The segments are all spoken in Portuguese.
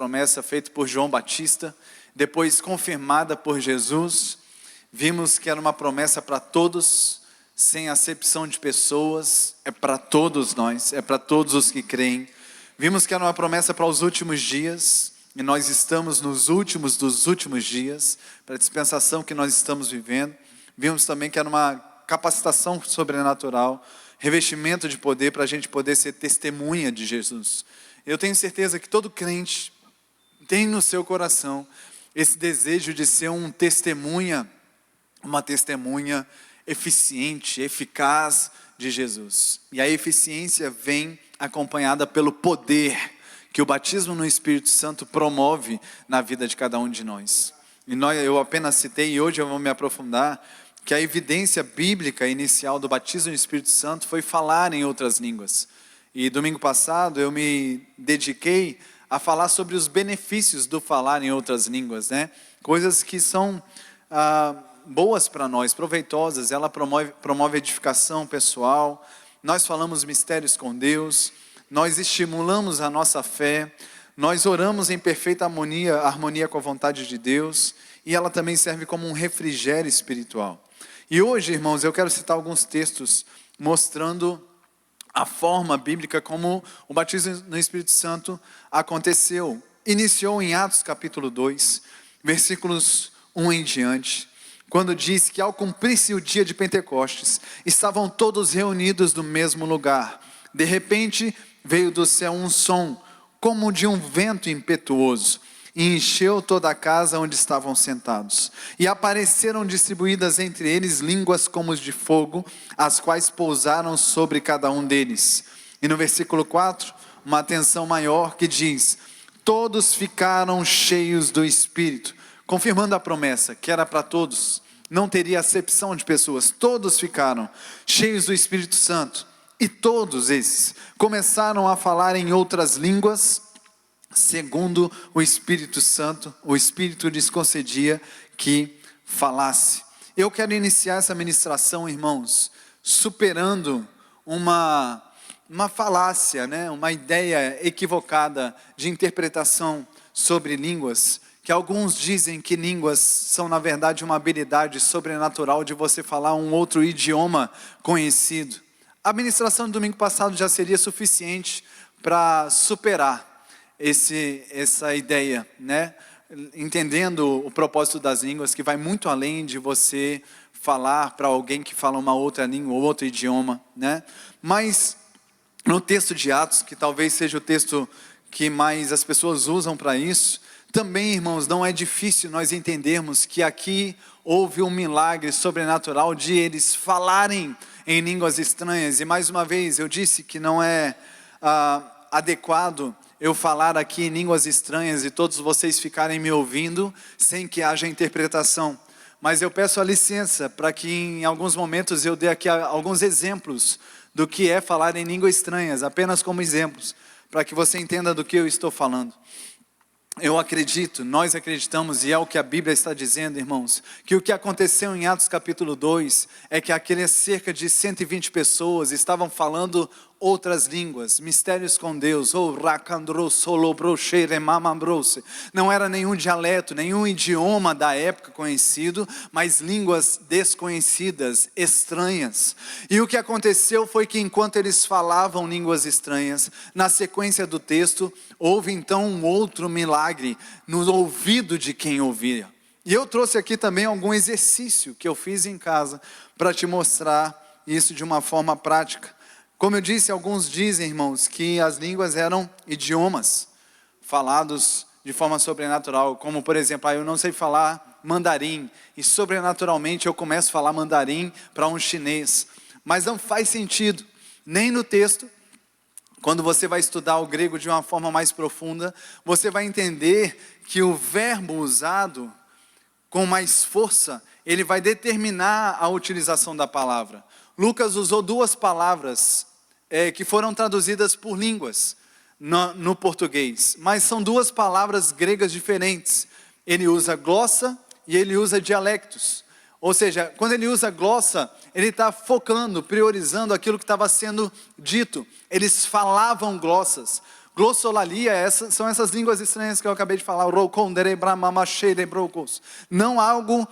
promessa feita por João Batista, depois confirmada por Jesus. Vimos que era uma promessa para todos, sem acepção de pessoas, é para todos nós, é para todos os que creem. Vimos que era uma promessa para os últimos dias, e nós estamos nos últimos dos últimos dias, para a dispensação que nós estamos vivendo. Vimos também que era uma capacitação sobrenatural, revestimento de poder para a gente poder ser testemunha de Jesus. Eu tenho certeza que todo crente tem no seu coração esse desejo de ser uma testemunha eficiente, eficaz de Jesus. E a eficiência vem acompanhada pelo poder que o batismo no Espírito Santo promove na vida de cada um de nós. Eu apenas citei, e hoje eu vou me aprofundar, que a evidência bíblica inicial do batismo no Espírito Santo foi falar em outras línguas. E domingo passado eu me dediquei a falar sobre os benefícios do falar em outras línguas, né? Coisas que são boas para nós, proveitosas. Ela promove edificação pessoal. Nós falamos mistérios com Deus. Nós estimulamos a nossa fé. Nós oramos em perfeita harmonia com a vontade de Deus. E ela também serve como um refrigério espiritual. E hoje, irmãos, eu quero citar alguns textos mostrando a forma bíblica como o batismo no Espírito Santo aconteceu. Iniciou em Atos capítulo 2, versículos 1 em diante, quando diz que ao cumprir-se o dia de Pentecostes, estavam todos reunidos no mesmo lugar. De repente veio do céu um som, como de um vento impetuoso, e encheu toda a casa onde estavam sentados. E apareceram distribuídas entre eles línguas como de fogo, as quais pousaram sobre cada um deles. E no versículo 4, uma atenção maior que diz: todos ficaram cheios do Espírito, confirmando a promessa que era para todos, não teria acepção de pessoas. Todos ficaram cheios do Espírito Santo, e todos esses começaram a falar em outras línguas, segundo o Espírito Santo, o Espírito lhes concedia que falasse. Eu quero iniciar essa ministração, irmãos, superando uma falácia, né? Uma ideia equivocada de interpretação sobre línguas, que alguns dizem que línguas são na verdade uma habilidade sobrenatural de você falar um outro idioma conhecido. A ministração do domingo passado já seria suficiente para superar essa ideia, né? Entendendo o propósito das línguas, que vai muito além de você falar para alguém que fala uma outra língua ou outro idioma, né? Mas no texto de Atos, que talvez seja o texto que mais as pessoas usam para isso, também, irmãos, não é difícil nós entendermos que aqui houve um milagre sobrenatural de eles falarem em línguas estranhas. E mais uma vez eu disse que não é adequado eu falar aqui em línguas estranhas e todos vocês ficarem me ouvindo sem que haja interpretação. Mas eu peço a licença para que em alguns momentos eu dê aqui alguns exemplos do que é falar em línguas estranhas, apenas como exemplos, para que você entenda do que eu estou falando. Eu acredito, nós acreditamos, e é o que a Bíblia está dizendo, irmãos, que o que aconteceu em Atos capítulo 2 é que aqueles cerca de 120 pessoas estavam falando outras línguas, mistérios com Deus, não era nenhum dialeto, nenhum idioma da época conhecido, mas línguas desconhecidas, estranhas. E o que aconteceu foi que enquanto eles falavam línguas estranhas, na sequência do texto, houve então um outro milagre no ouvido de quem ouvia. E eu trouxe aqui também algum exercício que eu fiz em casa, para te mostrar isso de uma forma prática. Como eu disse, alguns dizem, irmãos, que as línguas eram idiomas falados de forma sobrenatural, como por exemplo, eu não sei falar mandarim, e sobrenaturalmente eu começo a falar mandarim para um chinês. Mas não faz sentido, nem no texto. Quando você vai estudar o grego de uma forma mais profunda, você vai entender que o verbo usado com mais força, ele vai determinar a utilização da palavra. Lucas usou duas palavras que foram traduzidas por línguas no português, mas são duas palavras gregas diferentes. Ele usa glossa e ele usa dialectos. Ou seja, quando ele usa glossa, ele está focando, priorizando aquilo que estava sendo dito. Eles falavam glossas. Glossolalia, são essas línguas estranhas que eu acabei de falar. Não algo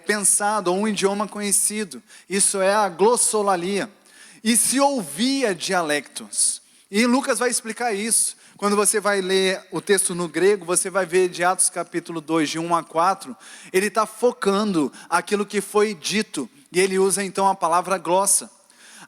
pensado, ou um idioma conhecido. Isso é a glossolalia. E se ouvia dialectos. E Lucas vai explicar isso. Quando você vai ler o texto no grego, você vai ver de Atos capítulo 2, de 1 a 4, ele está focando aquilo que foi dito, e ele usa então a palavra glossa.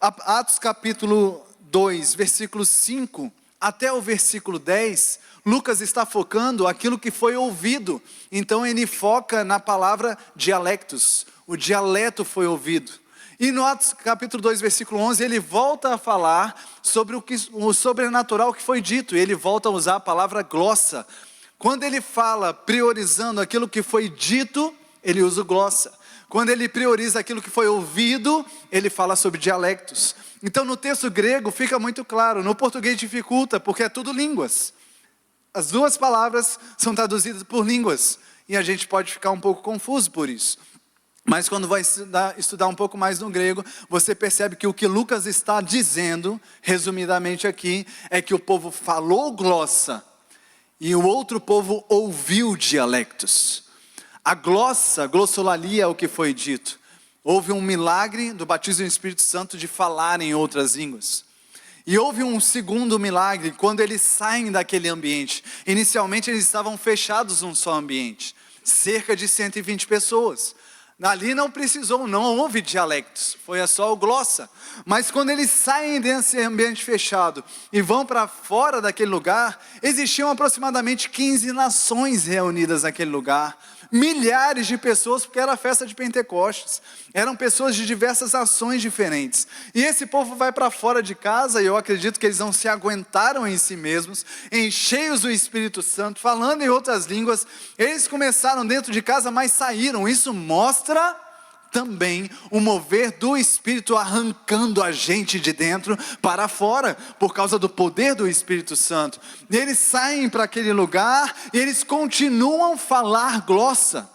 Atos capítulo 2, versículo 5, até o versículo 10, Lucas está focando aquilo que foi ouvido, então ele foca na palavra dialectos, o dialeto foi ouvido. E no Atos capítulo 2, versículo 11, ele volta a falar sobre o sobrenatural que foi dito. Ele volta a usar a palavra glossa. Quando ele fala priorizando aquilo que foi dito, ele usa o glossa. Quando ele prioriza aquilo que foi ouvido, ele fala sobre dialectos. Então no texto grego fica muito claro, no português dificulta, porque é tudo línguas. As duas palavras são traduzidas por línguas, e a gente pode ficar um pouco confuso por isso. Mas quando vai estudar um pouco mais no grego, você percebe que o que Lucas está dizendo, resumidamente aqui, é que o povo falou glossa, e o outro povo ouviu dialectos. A glossolalia é o que foi dito. Houve um milagre do batismo do Espírito Santo de falar em outras línguas. E houve um segundo milagre, quando eles saem daquele ambiente. Inicialmente eles estavam fechados num só ambiente, cerca de 120 pessoas. Ali não houve dialectos, foi só o glossa. Mas quando eles saem desse ambiente fechado e vão para fora daquele lugar, existiam aproximadamente 15 nações reunidas naquele lugar. Milhares de pessoas, porque era a festa de Pentecostes. Eram pessoas de diversas nações diferentes. E esse povo vai para fora de casa, e eu acredito que eles não se aguentaram em si mesmos, cheios do Espírito Santo, falando em outras línguas. Eles começaram dentro de casa, mas saíram. Isso mostra também o mover do Espírito arrancando a gente de dentro para fora, por causa do poder do Espírito Santo. E eles saem para aquele lugar e eles continuam a falar glossa.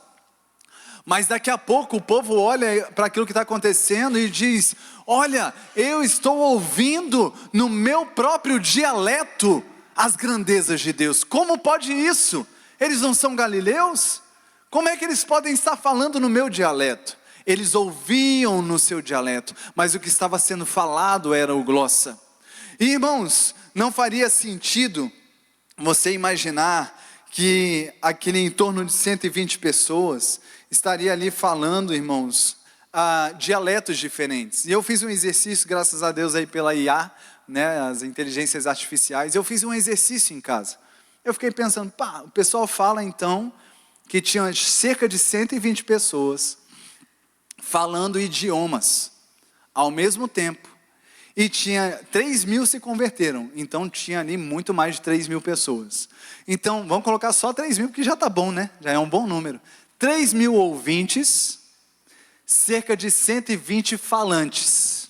Mas daqui a pouco o povo olha para aquilo que está acontecendo e diz: olha, eu estou ouvindo no meu próprio dialeto as grandezas de Deus. Como pode isso? Eles não são galileus? Como é que eles podem estar falando no meu dialeto? Eles ouviam no seu dialeto, mas o que estava sendo falado era o glossa. E irmãos, não faria sentido você imaginar que aquele em torno de 120 pessoas estaria ali falando, irmãos, dialetos diferentes. E eu fiz um exercício, graças a Deus aí pela IA, né, as inteligências artificiais, eu fiz um exercício em casa. Eu fiquei pensando, o pessoal fala então que tinha cerca de 120 pessoas falando idiomas ao mesmo tempo, e 3.000 se converteram, então tinha ali muito mais de 3.000 pessoas. Então vamos colocar só 3.000, porque já está bom, né? Já é um bom número. 3.000 ouvintes, cerca de 120 falantes.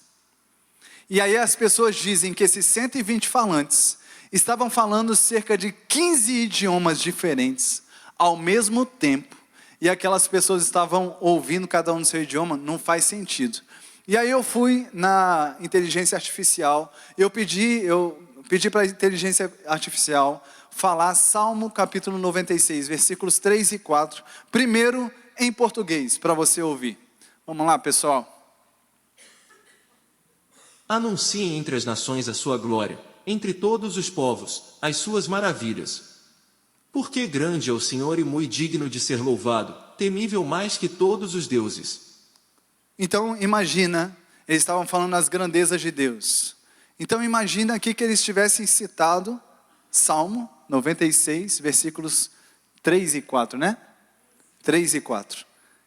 E aí as pessoas dizem que esses 120 falantes estavam falando cerca de 15 idiomas diferentes ao mesmo tempo. E aquelas pessoas estavam ouvindo cada um no seu idioma. Não faz sentido. E aí eu fui na inteligência artificial. Eu pedi para a inteligência artificial falar Salmo capítulo 96, versículos 3 e 4. Primeiro em português, para você ouvir. Vamos lá, pessoal. Anuncie entre as nações a sua glória, entre todos os povos, as suas maravilhas. Porque grande é o Senhor e muito digno de ser louvado, temível mais que todos os deuses. Então imagina, eles estavam falando as grandezas de Deus. Então imagina aqui que eles tivessem citado Salmo 96, versículos 3 e 4, né? 3 e 4.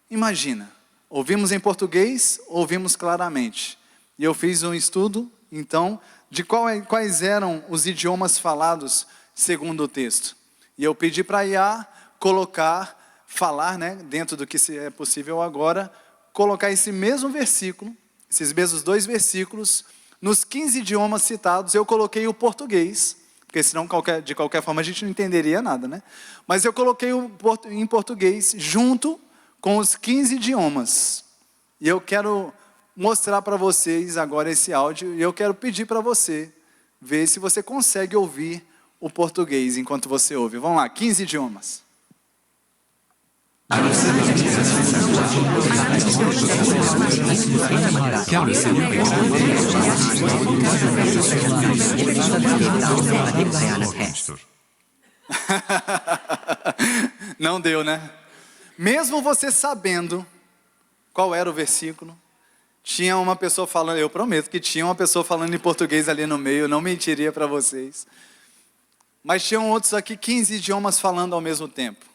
Imagina, ouvimos em português, ouvimos claramente. E eu fiz um estudo, então, de quais eram os idiomas falados segundo o texto. E eu pedi para a IA falar, né, dentro do que é possível agora, colocar esse mesmo versículo, esses mesmos 2 versículos, nos 15 idiomas citados. Eu coloquei o português, porque senão de qualquer forma a gente não entenderia nada, né? Mas eu coloquei em português junto com os 15 idiomas. E eu quero mostrar para vocês agora esse áudio, e eu quero pedir para você ver se você consegue ouvir o português enquanto você ouve. Vamos lá, 15 idiomas. Não deu, né? Mesmo você sabendo qual era o versículo, tinha uma pessoa falando, eu prometo que tinha uma pessoa falando em português ali no meio, eu não mentiria para vocês. Mas tinham outros aqui, 15 idiomas falando ao mesmo tempo.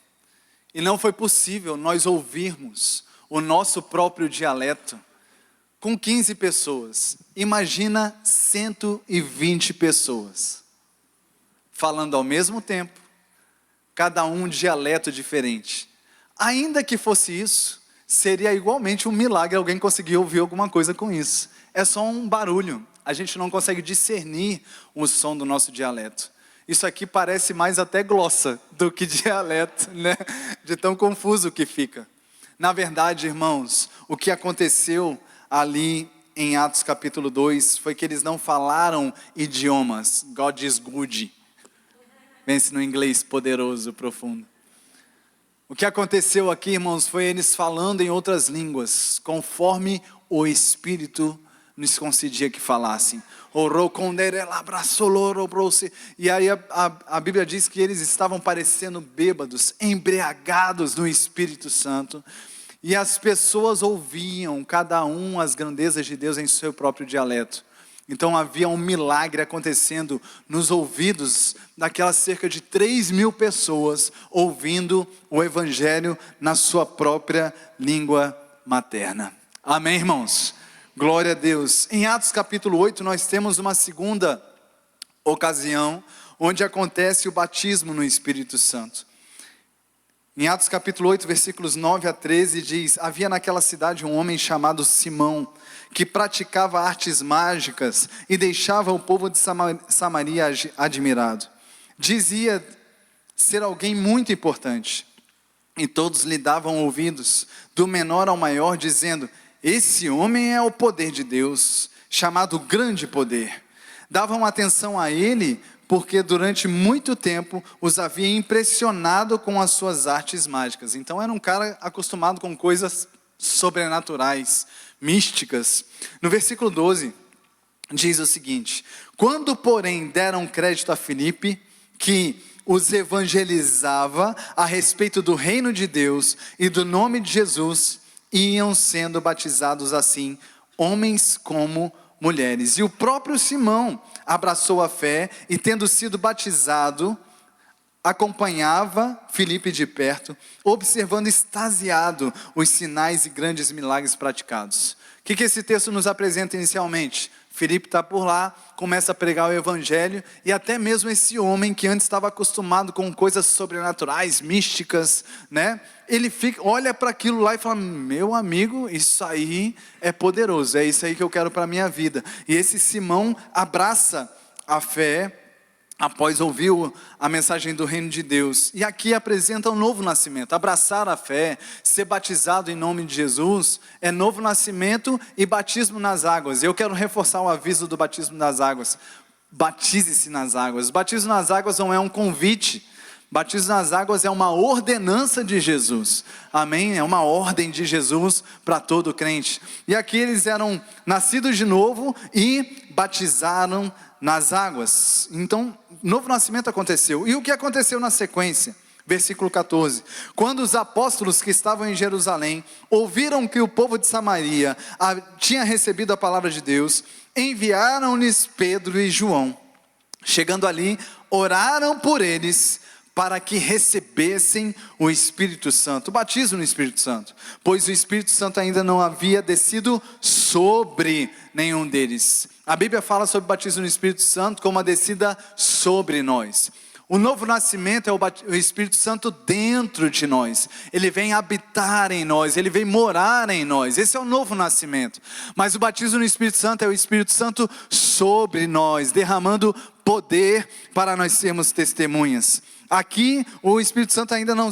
E não foi possível nós ouvirmos o nosso próprio dialeto com 15 pessoas. Imagina 120 pessoas falando ao mesmo tempo, cada um dialeto diferente. Ainda que fosse isso, seria igualmente um milagre alguém conseguir ouvir alguma coisa com isso. É só um barulho, a gente não consegue discernir o som do nosso dialeto. Isso aqui parece mais até glossa do que dialeto, né? De tão confuso que fica. Na verdade, irmãos, o que aconteceu ali em Atos capítulo 2 foi que eles não falaram idiomas. God is good. Pense no inglês poderoso, profundo. O que aconteceu aqui, irmãos, foi eles falando em outras línguas, conforme o Espírito nos concedia que falassem. E aí a Bíblia diz que eles estavam parecendo bêbados, embriagados no Espírito Santo. E as pessoas ouviam, cada um, as grandezas de Deus em seu próprio dialeto. Então havia um milagre acontecendo nos ouvidos daquelas cerca de 3.000 pessoas ouvindo o Evangelho na sua própria língua materna. Amém, irmãos? Glória a Deus. Em Atos capítulo 8 nós temos uma segunda ocasião onde acontece o batismo no Espírito Santo. Em Atos capítulo 8, versículos 9 a 13 diz: havia naquela cidade um homem chamado Simão, que praticava artes mágicas e deixava o povo de Samaria admirado. Dizia ser alguém muito importante, e todos lhe davam ouvidos, do menor ao maior, dizendo: esse homem é o poder de Deus, chamado grande poder. Davam atenção a ele, porque durante muito tempo os havia impressionado com as suas artes mágicas. Então era um cara acostumado com coisas sobrenaturais, místicas. No versículo 12, diz o seguinte: quando, porém, deram crédito a Filipe, que os evangelizava a respeito do reino de Deus e do nome de Jesus, iam sendo batizados assim, homens como mulheres. E o próprio Simão abraçou a fé e, tendo sido batizado, acompanhava Filipe de perto, observando extasiado os sinais e grandes milagres praticados. O que esse texto nos apresenta inicialmente? Filipe está por lá, começa a pregar o evangelho, e até mesmo esse homem que antes estava acostumado com coisas sobrenaturais, místicas, né? Ele olha para aquilo lá e fala: meu amigo, isso aí é poderoso, é isso aí que eu quero para a minha vida. E esse Simão abraça a fé após ouvir a mensagem do reino de Deus. E aqui apresenta um novo nascimento. Abraçar a fé, ser batizado em nome de Jesus, é novo nascimento e batismo nas águas. Eu quero reforçar o aviso do batismo nas águas. Batize-se nas águas. Batismo nas águas não é um convite. Batismo nas águas é uma ordenança de Jesus. Amém? É uma ordem de Jesus para todo crente. E aqui eles eram nascidos de novo e batizaram nas águas. Então, novo nascimento aconteceu. E o que aconteceu na sequência? Versículo 14. Quando os apóstolos que estavam em Jerusalém ouviram que o povo de Samaria tinha recebido a palavra de Deus, enviaram-lhes Pedro e João. Chegando ali, oraram por eles para que recebessem o Espírito Santo, o batismo no Espírito Santo, pois o Espírito Santo ainda não havia descido sobre nenhum deles. A Bíblia fala sobre o batismo no Espírito Santo como uma descida sobre nós. O novo nascimento é o Espírito Santo dentro de nós. Ele vem habitar em nós, ele vem morar em nós. Esse é o novo nascimento. Mas o batismo no Espírito Santo é o Espírito Santo sobre nós, derramando poder para nós sermos testemunhas. Aqui o Espírito Santo ainda não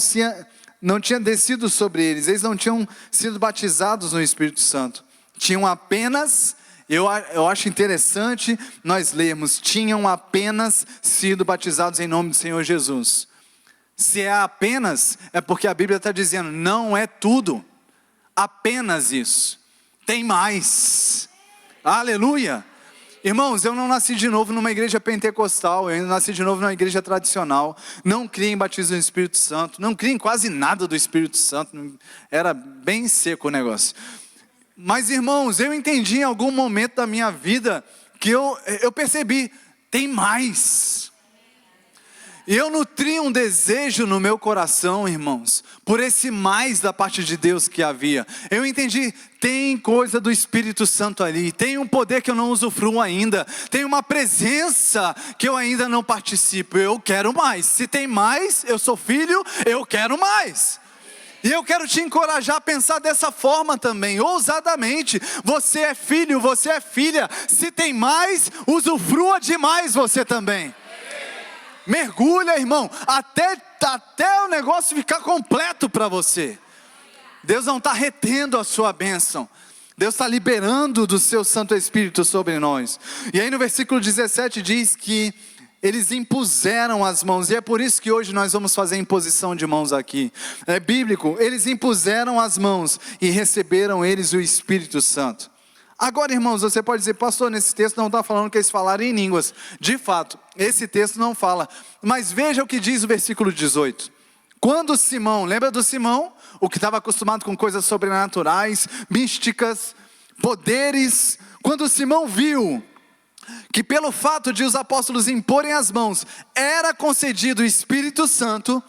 tinha descido sobre eles. Eles não tinham sido batizados no Espírito Santo. Tinham apenas eu acho interessante nós lermos, tinham apenas sido batizados em nome do Senhor Jesus. Se é apenas, é porque a Bíblia está dizendo, não é tudo, apenas isso, tem mais. Aleluia! Irmãos, eu não nasci de novo numa igreja pentecostal, eu nasci de novo numa igreja tradicional, não criei em batismo no Espírito Santo, não criei em quase nada do Espírito Santo, era bem seco o negócio. Mas irmãos, eu entendi em algum momento da minha vida, que eu percebi, tem mais. E eu nutri um desejo no meu coração, irmãos, por esse mais da parte de Deus que havia. Eu entendi, tem coisa do Espírito Santo ali, tem um poder que eu não usufruo ainda, tem uma presença que eu ainda não participo, eu quero mais. Se tem mais, eu sou filho, eu quero mais. E eu quero te encorajar a pensar dessa forma também, ousadamente. Você é filho, você é filha, se tem mais, usufrua de mais você também. Mergulha, irmão, até o negócio ficar completo para você. Deus não está retendo a sua bênção, Deus está liberando do seu Santo Espírito sobre nós. E aí no versículo 17 diz que eles impuseram as mãos, e é por isso que hoje nós vamos fazer imposição de mãos aqui. É bíblico, eles impuseram as mãos e receberam eles o Espírito Santo. Agora, irmãos, você pode dizer, pastor, nesse texto não está falando que eles falaram em línguas. De fato, esse texto não fala. Mas veja o que diz o versículo 18. Quando Simão, lembra do Simão? O que estava acostumado com coisas sobrenaturais, místicas, poderes. Quando Simão viu que pelo fato de os apóstolos imporem as mãos, era concedido o Espírito Santo,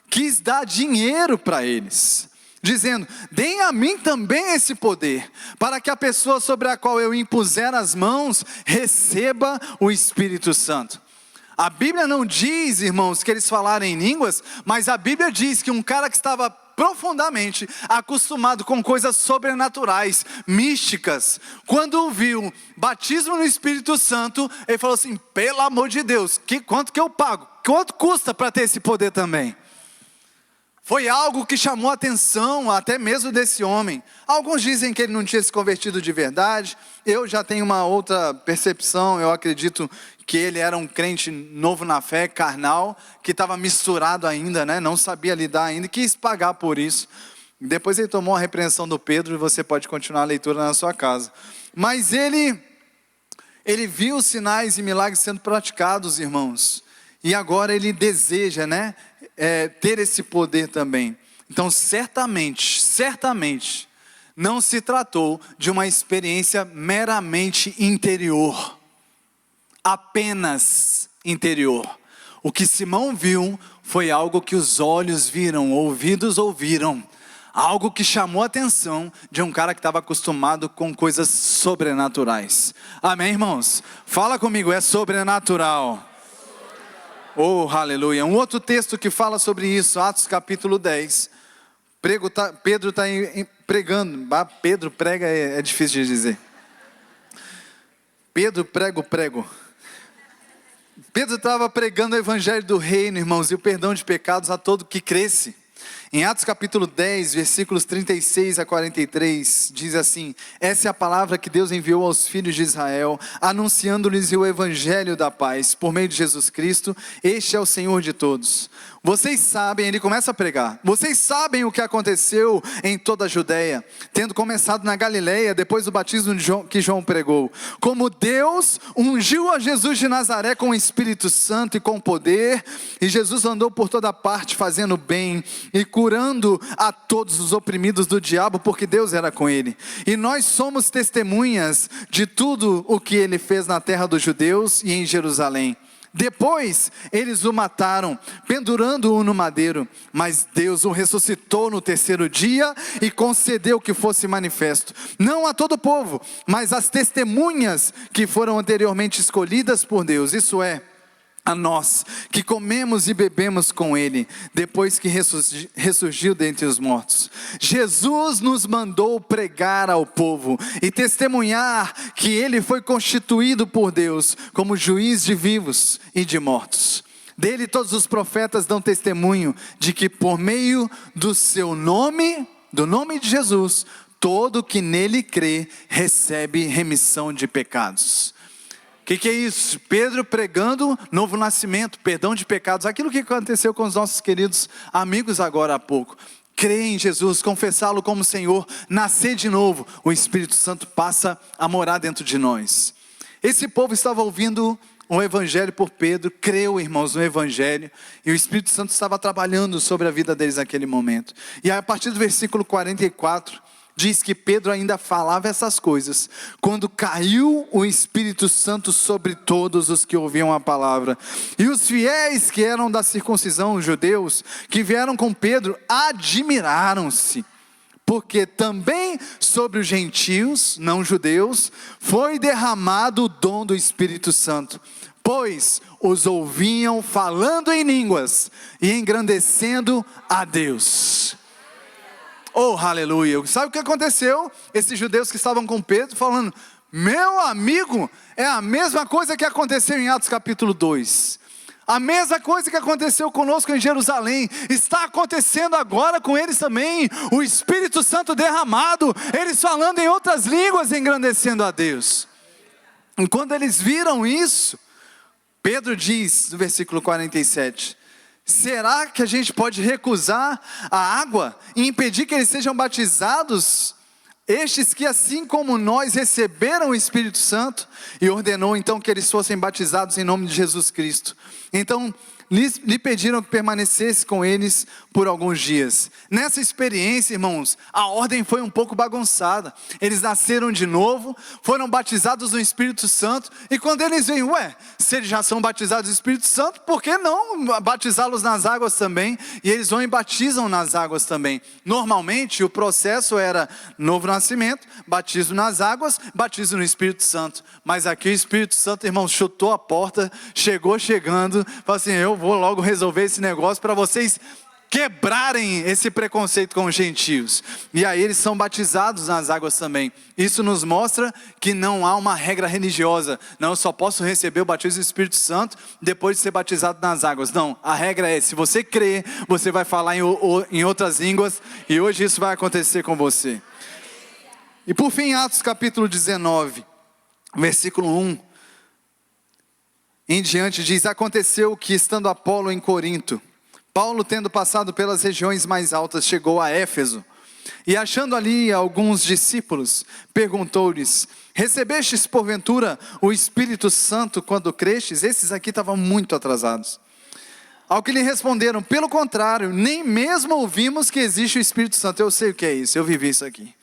quis dar dinheiro para eles, dizendo, deem a mim também esse poder, para que a pessoa sobre a qual eu impuser as mãos, receba o Espírito Santo. A Bíblia não diz, irmãos, que eles falaram em línguas, mas a Bíblia diz que um cara que estava profundamente acostumado com coisas sobrenaturais, místicas, quando viu batismo no Espírito Santo, ele falou assim, pelo amor de Deus, quanto que eu pago? Quanto custa para ter esse poder também? Foi algo que chamou a atenção até mesmo desse homem. Alguns dizem que ele não tinha se convertido de verdade. Eu já tenho uma outra percepção. Eu acredito que ele era um crente novo na fé, carnal, que estava misturado ainda, né? Não sabia lidar ainda e quis pagar por isso. Depois ele tomou a repreensão do Pedro e você pode continuar a leitura na sua casa. Mas ele viu os sinais e milagres sendo praticados, irmãos. E agora ele deseja, né? Ter esse poder também. Então certamente não se tratou de uma experiência meramente interior, apenas interior. O que Simão viu foi algo que os olhos viram, ouvidos ouviram, algo que chamou a atenção de um cara que estava acostumado com coisas sobrenaturais. Amém, irmãos? Fala comigo, é sobrenatural. Oh, aleluia. Um outro texto que fala sobre isso, Atos capítulo 10. Pedro está pregando. Pedro prega, é difícil de dizer. Pedro prego. Pedro estava pregando o evangelho do reino, irmãos, e o perdão de pecados a todo que cresce. Em Atos capítulo 10, versículos 36 a 43, diz assim, essa é a palavra que Deus enviou aos filhos de Israel, anunciando-lhes o evangelho da paz, por meio de Jesus Cristo, este é o Senhor de todos. Vocês sabem, ele começa a pregar, vocês sabem o que aconteceu em toda a Judeia, tendo começado na Galileia, depois do batismo que João pregou, como Deus ungiu a Jesus de Nazaré com o Espírito Santo e com poder, e Jesus andou por toda parte fazendo bem, e curando a todos os oprimidos do diabo, porque Deus era com ele, e nós somos testemunhas de tudo o que ele fez na terra dos judeus e em Jerusalém. Depois eles o mataram, pendurando-o no madeiro, mas Deus o ressuscitou no terceiro dia e concedeu que fosse manifesto, não a todo o povo, mas às testemunhas que foram anteriormente escolhidas por Deus, isso é, a nós, que comemos e bebemos com ele, depois que ressurgiu dentre os mortos. Jesus nos mandou pregar ao povo e testemunhar que ele foi constituído por Deus como juiz de vivos e de mortos. Dele todos os profetas dão testemunho de que por meio do seu nome, do nome de Jesus, todo que nele crê recebe remissão de pecados. O que é isso? Pedro pregando novo nascimento, perdão de pecados, aquilo que aconteceu com os nossos queridos amigos agora há pouco. Crer em Jesus, confessá-lo como Senhor, nascer de novo, o Espírito Santo passa a morar dentro de nós. Esse povo estava ouvindo o Evangelho por Pedro, creu, irmãos, no Evangelho, e o Espírito Santo estava trabalhando sobre a vida deles naquele momento. E aí, a partir do versículo 44, diz que Pedro ainda falava essas coisas, quando caiu o Espírito Santo sobre todos os que ouviam a palavra. E os fiéis que eram da circuncisão, os judeus, que vieram com Pedro, admiraram-se, porque também sobre os gentios, não judeus, foi derramado o dom do Espírito Santo, pois os ouviam falando em línguas e engrandecendo a Deus. Oh, aleluia. Sabe o que aconteceu? Esses judeus que estavam com Pedro falando: meu amigo, é a mesma coisa que aconteceu em Atos capítulo 2. A mesma coisa que aconteceu conosco em Jerusalém, está acontecendo agora com eles também. O Espírito Santo derramado, eles falando em outras línguas, engrandecendo a Deus. E quando eles viram isso, Pedro diz no versículo 47, será que a gente pode recusar a água e impedir que eles sejam batizados? Estes que assim como nós receberam o Espírito Santo, e ordenou então que eles fossem batizados em nome de Jesus Cristo. Então lhe pediram que permanecesse com eles por alguns dias. Nessa experiência, irmãos, a ordem foi um pouco bagunçada. Eles nasceram de novo, foram batizados no Espírito Santo, e quando eles veem, se eles já são batizados no Espírito Santo, por que não batizá-los nas águas também? E eles vão e batizam nas águas também. Normalmente o processo era novo nascimento, batismo nas águas, batismo no Espírito Santo. Mas aqui o Espírito Santo, irmãos, chutou a porta, chegando, falou assim: eu vou logo resolver esse negócio para vocês quebrarem esse preconceito com os gentios. E aí eles são batizados nas águas também. Isso nos mostra que não há uma regra religiosa. Não, eu só posso receber o batismo do Espírito Santo depois de ser batizado nas águas. Não, a regra é: se você crer, você vai falar em outras línguas, e hoje isso vai acontecer com você. E por fim, Atos capítulo 19, versículo 1 em diante diz: aconteceu que, estando Apolo em Corinto, Paulo, tendo passado pelas regiões mais altas, chegou a Éfeso, e achando ali alguns discípulos, perguntou-lhes: recebestes porventura o Espírito Santo quando crestes? Esses aqui estavam muito atrasados. Ao que lhe responderam: pelo contrário, nem mesmo ouvimos que existe o Espírito Santo. Eu sei o que é isso, eu vivi isso aqui.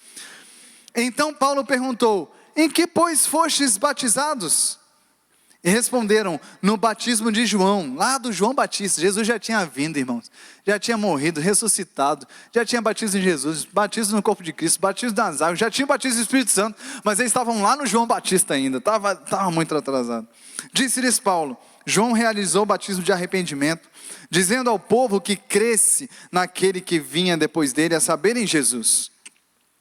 Então Paulo perguntou: em que pois fostes batizados? E responderam: no batismo de João, lá do João Batista. Jesus já tinha vindo, irmãos, já tinha morrido, ressuscitado, já tinha batismo em Jesus, batismo no corpo de Cristo, batismo nas águas, já tinha batismo do Espírito Santo, mas eles estavam lá no João Batista ainda, estava muito atrasado. Disse-lhes Paulo: João realizou o batismo de arrependimento, dizendo ao povo que cresce naquele que vinha depois dele, a saber, em Jesus.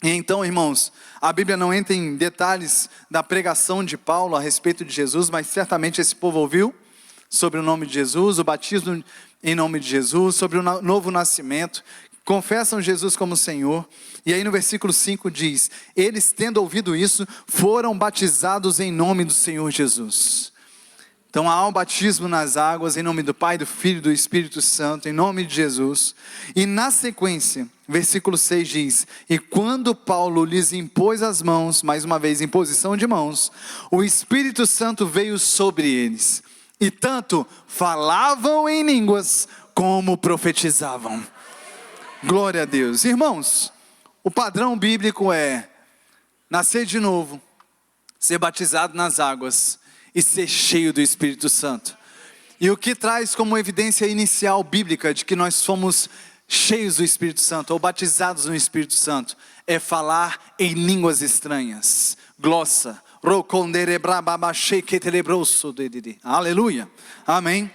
E então, irmãos, a Bíblia não entra em detalhes da pregação de Paulo a respeito de Jesus, mas certamente esse povo ouviu sobre o nome de Jesus, o batismo em nome de Jesus, sobre o novo nascimento, confessam Jesus como Senhor. E aí no versículo 5 diz: eles, tendo ouvido isso, foram batizados em nome do Senhor Jesus. Então há um batismo nas águas, em nome do Pai, do Filho e do Espírito Santo, em nome de Jesus. E na sequência, versículo 6 diz: e quando Paulo lhes impôs as mãos, mais uma vez, imposição de mãos, o Espírito Santo veio sobre eles, e tanto falavam em línguas, como profetizavam. Glória a Deus. Irmãos, o padrão bíblico é nascer de novo, ser batizado nas águas e ser cheio do Espírito Santo. E o que traz como evidência inicial bíblica de que nós somos cheios do Espírito Santo, ou batizados no Espírito Santo, é falar em línguas estranhas. Glossa. Aleluia. Amém.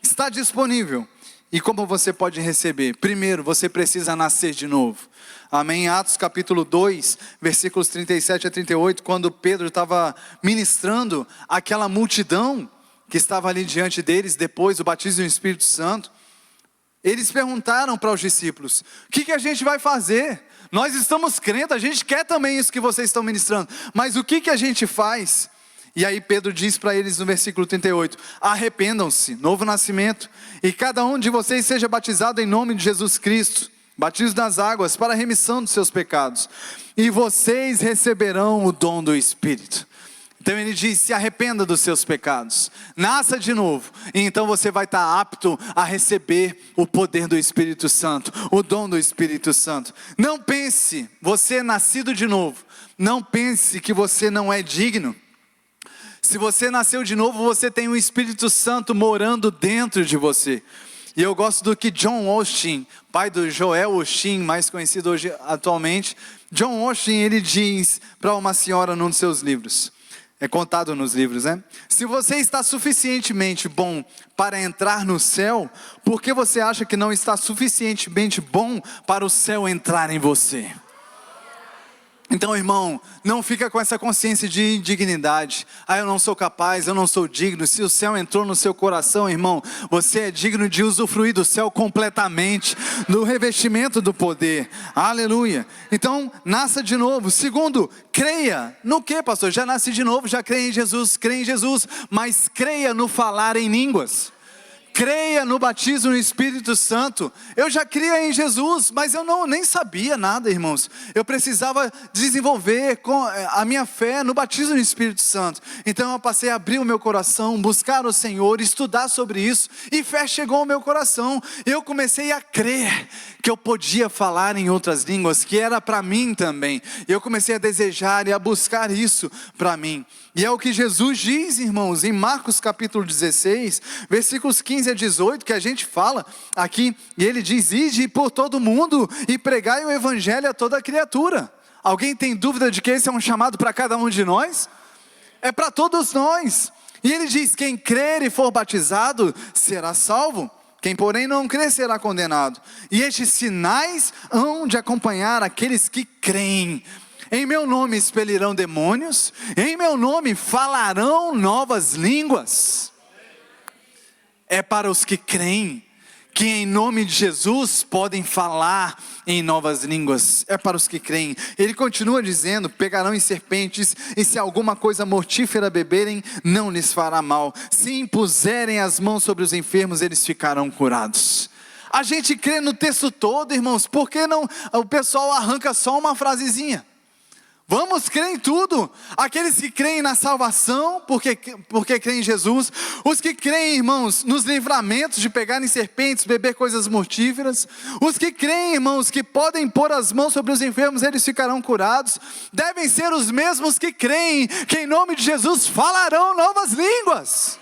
Está disponível. E como você pode receber? Primeiro, você precisa nascer de novo. Amém. Atos capítulo 2, versículos 37 a 38, quando Pedro estava ministrando aquela multidão que estava ali diante deles, depois do batismo no Espírito Santo, Eles perguntaram para os discípulos: o que a gente vai fazer? Nós estamos crendo, a gente quer também isso que vocês estão ministrando, mas o que a gente faz? E aí Pedro diz para eles no versículo 38, arrependam-se, novo nascimento, e cada um de vocês seja batizado em nome de Jesus Cristo, batismo nas águas, para a remissão dos seus pecados, e vocês receberão o dom do Espírito. Então ele diz, se arrependa dos seus pecados, nasça de novo, e então você vai estar apto a receber o poder do Espírito Santo, o dom do Espírito Santo. Não pense, você é nascido de novo, não pense que você não é digno. Se você nasceu de novo, você tem o Espírito Santo morando dentro de você. E eu gosto do que John Osteen, pai do Joel Osteen, mais conhecido hoje atualmente, John Osteen, ele diz para uma senhora num dos seus livros, é contado nos livros, né? Se você está suficientemente bom para entrar no céu, por que você acha que não está suficientemente bom para o céu entrar em você? Então, irmão, não fica com essa consciência de indignidade. Eu não sou capaz, eu não sou digno. Se o céu entrou no seu coração, irmão, você é digno de usufruir do céu completamente, do revestimento do poder. Aleluia. Então, nasça de novo. Segundo, creia. No que, pastor? Já nasci de novo, já creio em Jesus, mas creia no falar em línguas. Creia no batismo no Espírito Santo. Eu já cria em Jesus, mas eu nem sabia nada, irmãos. Eu precisava desenvolver a minha fé no batismo no Espírito Santo. Então eu passei a abrir o meu coração, buscar o Senhor, estudar sobre isso, e fé chegou ao meu coração. Eu comecei a crer que eu podia falar em outras línguas, que era para mim também. Eu comecei a desejar e a buscar isso para mim. E é o que Jesus diz, irmãos, em Marcos capítulo 16, versículos 15 a 18, que a gente fala aqui, e ele diz, ide por todo mundo e pregai o evangelho a toda criatura. Alguém tem dúvida de que esse é um chamado para cada um de nós? É para todos nós. E ele diz, quem crer e for batizado será salvo, quem porém não crer será condenado. E estes sinais hão de acompanhar aqueles que creem. Em meu nome expelirão demônios, em meu nome falarão novas línguas. É para os que creem, que em nome de Jesus podem falar em novas línguas. É para os que creem. Ele continua dizendo, pegarão em serpentes, e se alguma coisa mortífera beberem, não lhes fará mal. Se impuserem as mãos sobre os enfermos, eles ficarão curados. A gente crê no texto todo, irmãos, por que não o pessoal arranca só uma frasezinha? Vamos crer em tudo. Aqueles que creem na salvação, porque creem em Jesus. Os que creem, irmãos, nos livramentos de pegar em serpentes, beber coisas mortíferas. Os que creem, irmãos, que podem pôr as mãos sobre os enfermos, eles ficarão curados. Devem ser os mesmos que creem, que em nome de Jesus falarão novas línguas.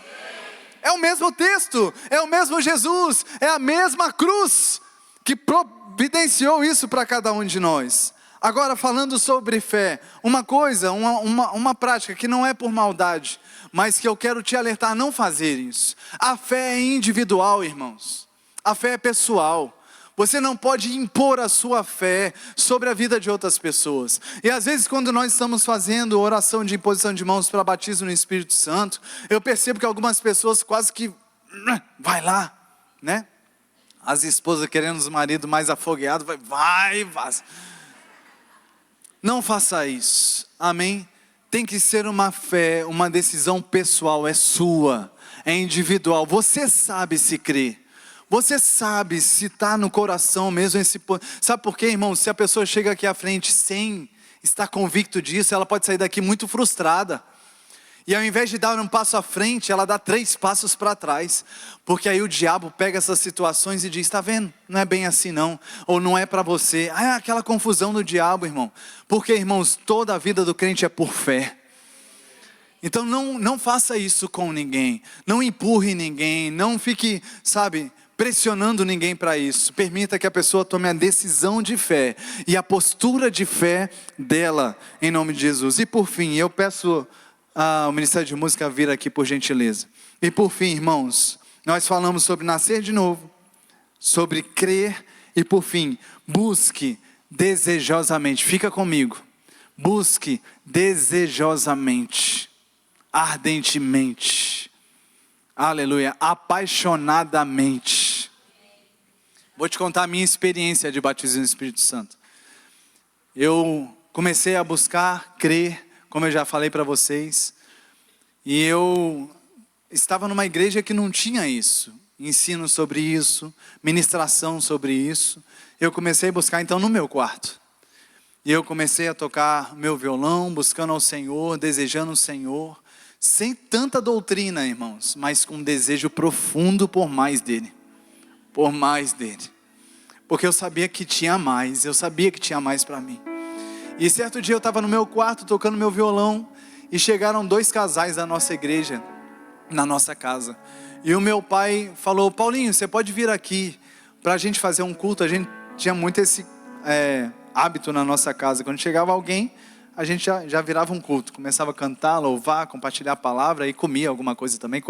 É o mesmo texto, é o mesmo Jesus, é a mesma cruz que providenciou isso para cada um de nós. Agora, falando sobre fé, uma coisa, uma prática que não é por maldade, mas que eu quero te alertar a não fazer isso. A fé é individual, irmãos. A fé é pessoal. Você não pode impor a sua fé sobre a vida de outras pessoas. E às vezes quando nós estamos fazendo oração de imposição de mãos para batismo no Espírito Santo, eu percebo que algumas pessoas quase que, vai lá, né? As esposas querendo os maridos mais afogueados, vai. Não faça isso, amém? Tem que ser uma fé, uma decisão pessoal, é sua, é individual. Você sabe se crer, você sabe se está no coração mesmo esse ponto. Sabe por quê, irmão? Se a pessoa chega aqui à frente sem estar convicto disso, ela pode sair daqui muito frustrada. E ao invés de dar um passo à frente, ela dá 3 passos para trás. Porque aí o diabo pega essas situações e diz, está vendo? Não é bem assim não. Ou não é para você. É aquela confusão do diabo, irmão. Porque, irmãos, toda a vida do crente é por fé. Então não faça isso com ninguém. Não empurre ninguém. Não fique, pressionando ninguém para isso. Permita que a pessoa tome a decisão de fé. E a postura de fé dela, em nome de Jesus. E por fim, eu peço o Ministério de Música vir aqui por gentileza. E por fim, irmãos, nós falamos sobre nascer de novo, sobre crer e por fim, busque desejosamente, fica comigo, busque desejosamente, ardentemente, aleluia, apaixonadamente. Vou te contar a minha experiência de batismo no Espírito Santo. Eu comecei a buscar, crer, como eu já falei para vocês. E eu estava numa igreja que não tinha isso. Ensino sobre isso, ministração sobre isso. Eu comecei a buscar então no meu quarto. E eu comecei a tocar meu violão, buscando ao Senhor, desejando o Senhor. Sem tanta doutrina, irmãos, mas com um desejo profundo por mais dele. Por mais dele. Porque eu sabia que tinha mais, eu sabia que tinha mais para mim. E certo dia eu estava no meu quarto tocando meu violão e chegaram 2 casais da nossa igreja, na nossa casa. E o meu pai falou: Paulinho, você pode vir aqui para a gente fazer um culto. A gente tinha muito esse hábito na nossa casa. Quando chegava alguém, a gente já virava um culto. Começava a cantar, louvar, compartilhar a palavra e comia alguma coisa também.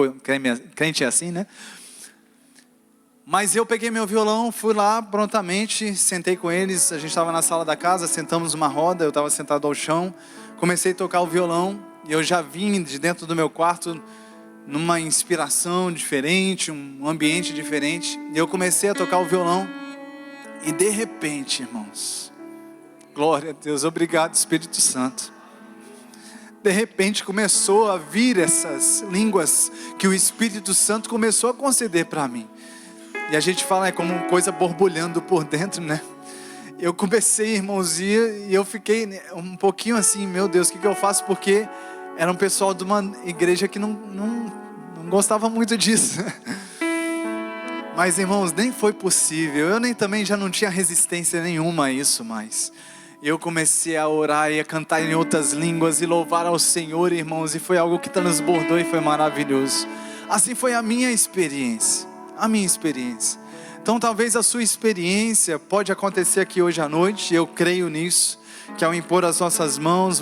Crente é assim, né? Mas eu peguei meu violão, fui lá prontamente, sentei com eles. A gente estava na sala da casa, sentamos numa roda, eu estava sentado ao chão. Comecei a tocar o violão e eu já vim de dentro do meu quarto numa inspiração diferente, um ambiente diferente. E eu comecei a tocar o violão e de repente, irmãos, glória a Deus, obrigado Espírito Santo. De repente começou a vir essas línguas que o Espírito Santo começou a conceder para mim. E a gente fala, é como coisa borbulhando por dentro, né? Eu comecei, irmãos, e eu fiquei um pouquinho assim, meu Deus, o que eu faço? Porque era um pessoal de uma igreja que não gostava muito disso. Mas, irmãos, nem foi possível. Eu nem também já não tinha resistência nenhuma a isso mais. Eu comecei a orar e a cantar em outras línguas e louvar ao Senhor, irmãos, e foi algo que transbordou e foi maravilhoso. Assim foi a minha experiência. A minha experiência. Então talvez a sua experiência pode acontecer aqui hoje à noite. Eu creio nisso, que ao impor as nossas mãos